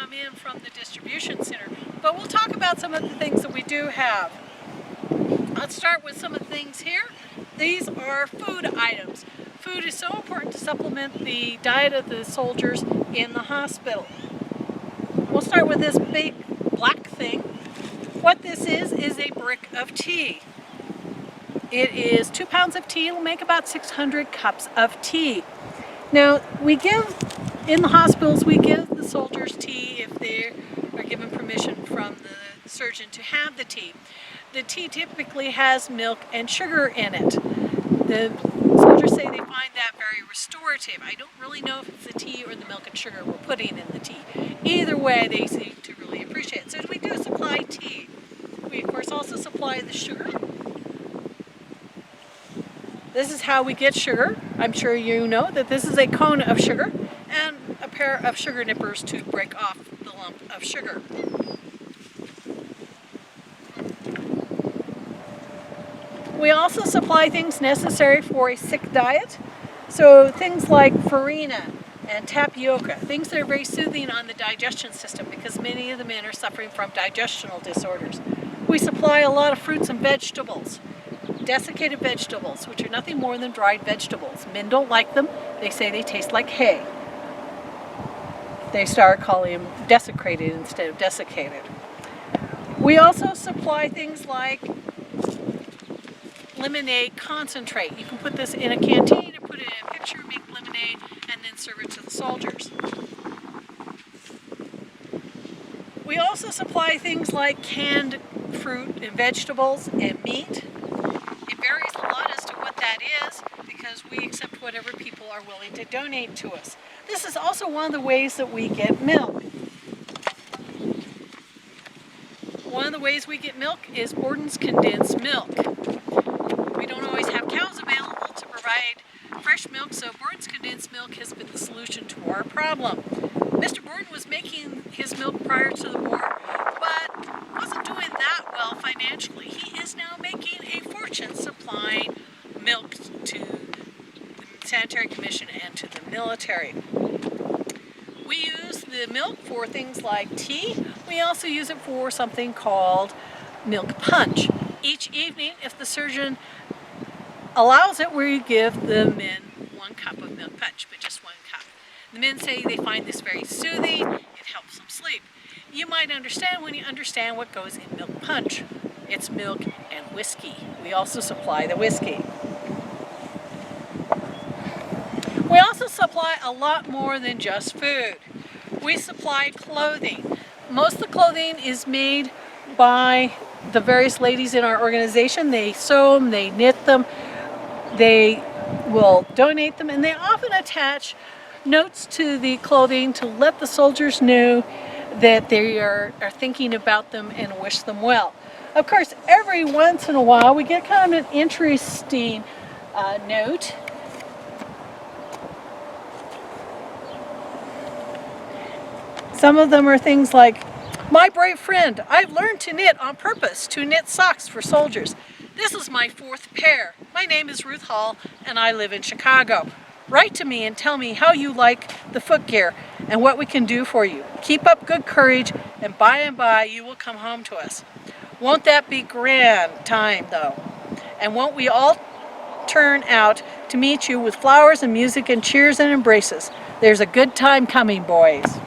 come in from the distribution center. But we'll talk about some of the things that we do have. Let's start with some of the things here. These are food items. Food is so important to supplement the diet of the soldiers in the hospital. We'll start with this big black thing. What this is a brick of tea. It is 2 pounds of tea. It'll make about 600 cups of tea. Now, in the hospitals, we give the soldiers tea if they are given permission from the surgeon to have the tea. The tea typically has milk and sugar in it. The soldiers say they find that very restorative. I don't really know if it's the tea or the milk and sugar we're putting in the tea. Either way, they seem to really appreciate it. So we do supply tea. We, of course, also supply the sugar. This is how we get sugar. I'm sure you know that this is a cone of sugar and a pair of sugar nippers to break off the lump of sugar. We also supply things necessary for a sick diet. So things like farina and tapioca, things that are very soothing on the digestion system because many of the men are suffering from digestional disorders. We supply a lot of fruits and vegetables. Desiccated vegetables, which are nothing more than dried vegetables. Men don't like them. They say they taste like hay. They start calling them desecrated instead of desiccated. We also supply things like lemonade concentrate. You can put this in a canteen and put it in a pitcher, make lemonade, and then serve it to the soldiers. We also supply things like canned fruit and vegetables and meat. It varies a lot as to what that is because we accept whatever people are willing to donate to us. This is also one of the ways that we get milk. One of the ways we get milk is Borden's condensed milk. We don't always have cows available to provide fresh milk, so Borden's condensed milk has been the solution to our problem. Mr. Borden was making his milk prior to the war, but wasn't doing that well financially. He is now making a fortune supplying milk to the Sanitary Commission and to the military. We use the milk for things like tea. We also use it for something called milk punch. Each evening, if the surgeon allows it, we give the men 1 cup of milk punch, but just 1 cup. The men say they find this very soothing. It helps them sleep. You might understand when you understand what goes in milk punch. It's milk and whiskey. We also supply the whiskey. We also supply a lot more than just food. We supply clothing. Most of the clothing is made by the various ladies in our organization. They sew them, they knit them, they will donate them, and they often attach notes to the clothing to let the soldiers know that they are thinking about them and wish them well. Of course, every once in a while we get kind of an interesting note. Some of them are things like, "My brave friend, I've learned to knit on purpose to knit socks for soldiers. This is my 4th pair. My name is Ruth Hall and I live in Chicago. Write to me and tell me how you like the footgear and what we can do for you. Keep up good courage and by you will come home to us. Won't that be grand time though? And won't we all turn out to meet you with flowers and music and cheers and embraces? There's a good time coming, boys."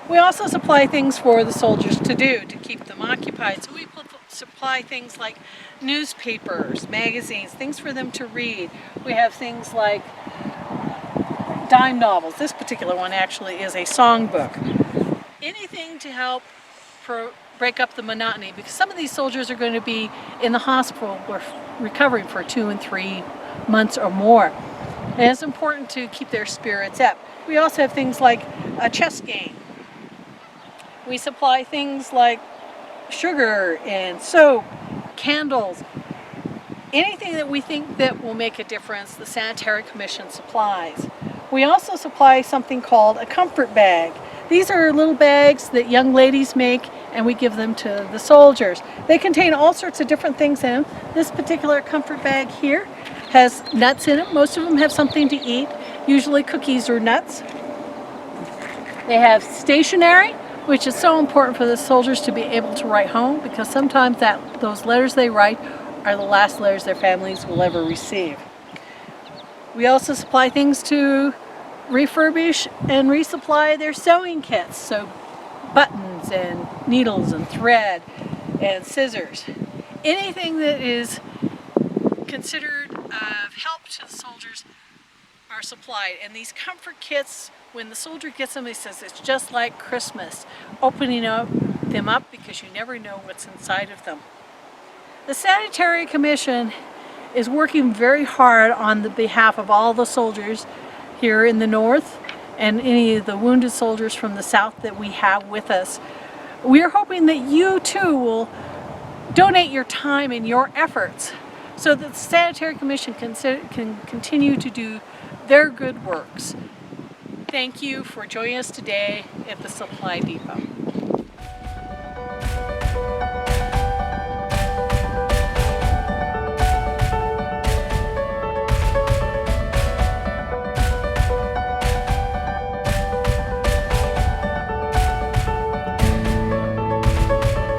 We also supply things for the soldiers to do to keep them occupied. So we supply things like newspapers, magazines, things for them to read. We have things like dime novels. This particular one actually is a songbook. Anything to help break up the monotony, because some of these soldiers are going to be in the hospital recovering for 2 and 3 months or more. And it's important to keep their spirits up. We also have things like a chess game. We supply things like sugar and soap, candles, anything that we think that will make a difference, the Sanitary Commission supplies. We also supply something called a comfort bag. These are little bags that young ladies make and we give them to the soldiers. They contain all sorts of different things in them. This particular comfort bag here has nuts in it. Most of them have something to eat. usually cookies or nuts. They have stationery, which is so important for the soldiers to be able to write home, because sometimes those letters they write are the last letters their families will ever receive. We also supply things to refurbish and resupply their sewing kits, so buttons and needles and thread and scissors. Anything that is considered of help to the soldiers are supplied. And these comfort kits, when the soldier gets them, he says it's just like Christmas, opening them up because you never know what's inside of them. The Sanitary Commission is working very hard on the behalf of all the soldiers here in the north and any of the wounded soldiers from the south that we have with us. We're hoping that you too will donate your time and your efforts so that the Sanitary Commission can continue to do their good works. Thank you for joining us today at the Supply Depot.